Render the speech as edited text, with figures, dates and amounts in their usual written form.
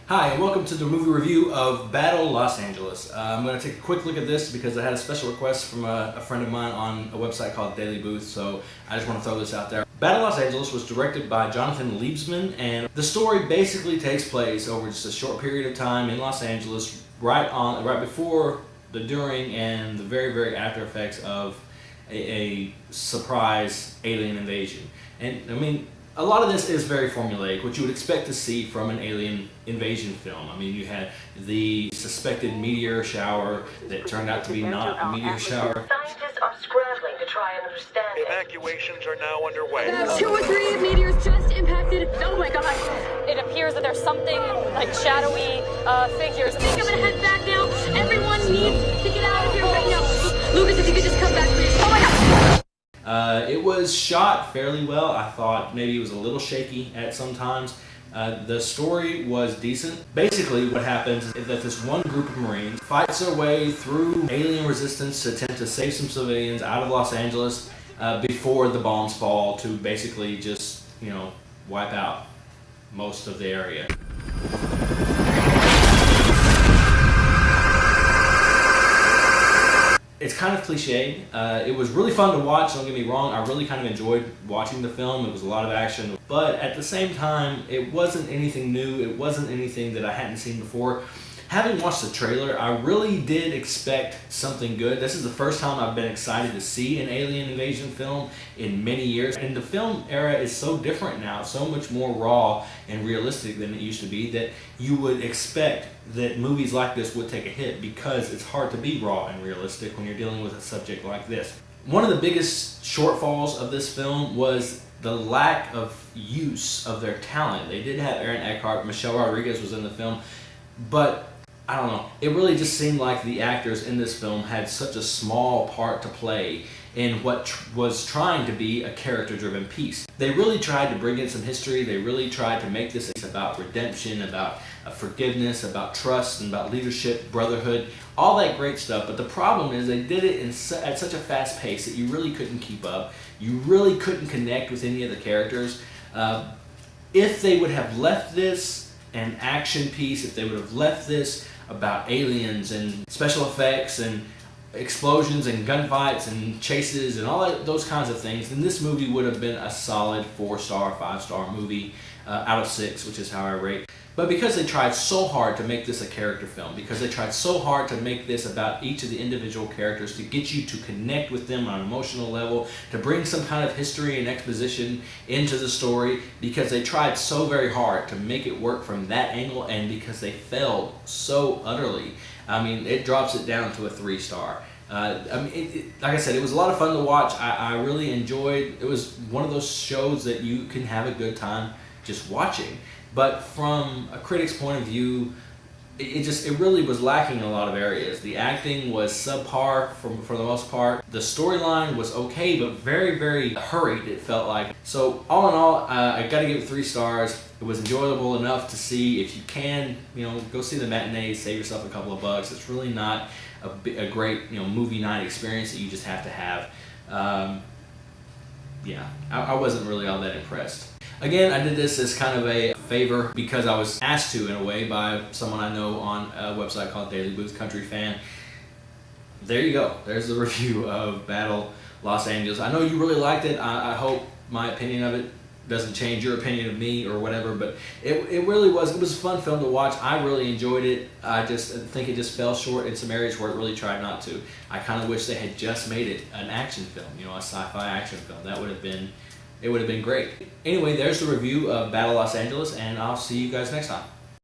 Hi, and welcome to the movie review of Battle Los Angeles. I'm going to take a quick look at this because I had a special request from a friend of mine on a website called Daily Booth, so I just want to throw this out there. Battle Los Angeles was directed by Jonathan Liebesman, and the story basically takes place over just a short period of time in Los Angeles, right before, the during, and the very, very after effects of a surprise alien invasion. And I mean, a lot of this is very formulaic, what you would expect to see from an alien invasion film. I mean, you had the suspected meteor shower that turned out to be not a meteor shower. Scientists are scrambling to try and understand it. Evacuations are now underway. 2 or 3 meteors just impacted. Oh my god. It appears that there's something like shadowy figures. I think I'm gonna head back now. Everyone needs to get out of here right now. Lucas, if you could just come back, please. Oh my god. It was shot fairly well. I thought maybe it was a little shaky at some times. The story was decent. Basically what happens is that this one group of Marines fights their way through alien resistance to attempt to save some civilians out of Los Angeles before the bombs fall to basically just, wipe out most of the area. It's kind of cliche. It was really fun to watch, don't get me wrong. I really kind of enjoyed watching the film. It was a lot of action. But at the same time, it wasn't anything new. It wasn't anything that I hadn't seen before. Having watched the trailer, I really did expect something good. This is the first time I've been excited to see an alien invasion film in many years. And the film era is so different now, so much more raw and realistic than it used to be, that you would expect that movies like this would take a hit because it's hard to be raw and realistic when you're dealing with a subject like this. One of the biggest shortfalls of this film was the lack of use of their talent. They did have Aaron Eckhart, Michelle Rodriguez was in the film, but I don't know, it really just seemed like the actors in this film had such a small part to play in what was trying to be a character-driven piece. They really tried to bring in some history. They really tried to make this about redemption, about forgiveness, about trust, and about leadership, brotherhood, all that great stuff. But the problem is they did it at such a fast pace that you really couldn't keep up. You really couldn't connect with any of the characters. If they would have left this an action piece, if they would have left this about aliens and special effects and explosions and gunfights and chases and all those kinds of things, then this movie would have been a solid 4-star, 5-star movie out of 6, which is how I rate. But because they tried so hard to make this a character film, because they tried so hard to make this about each of the individual characters, to get you to connect with them on an emotional level, to bring some kind of history and exposition into the story, because they tried so very hard to make it work from that angle, and because they failed so utterly, I mean, it drops it down to a 3-star. Like I said, it was a lot of fun to watch. I really enjoyed. It was one of those shows that you can have a good time just watching. But from a critic's point of view, it really was lacking in a lot of areas. The acting was subpar for the most part. The storyline was okay, but very, very hurried, it felt like. So all in all, I gotta give it 3 stars. It was enjoyable enough to see. If you can, go see the matinee, save yourself a couple of bucks. It's really not a great, movie night experience that you just have to have. Yeah, I wasn't really all that impressed. Again, I did this as kind of a favor because I was asked to, in a way, by someone I know on a website called Daily Booth Country Fan. There you go. There's the review of Battle Los Angeles. I know you really liked it. I hope my opinion of it doesn't change your opinion of me or whatever, but it really was. It was a fun film to watch. I really enjoyed it. I just think it just fell short in some areas where it really tried not to. I kind of wish they had just made it an action film, a sci-fi action film. That would have been... It would have been great. Anyway, there's the review of Battle Los Angeles, and I'll see you guys next time.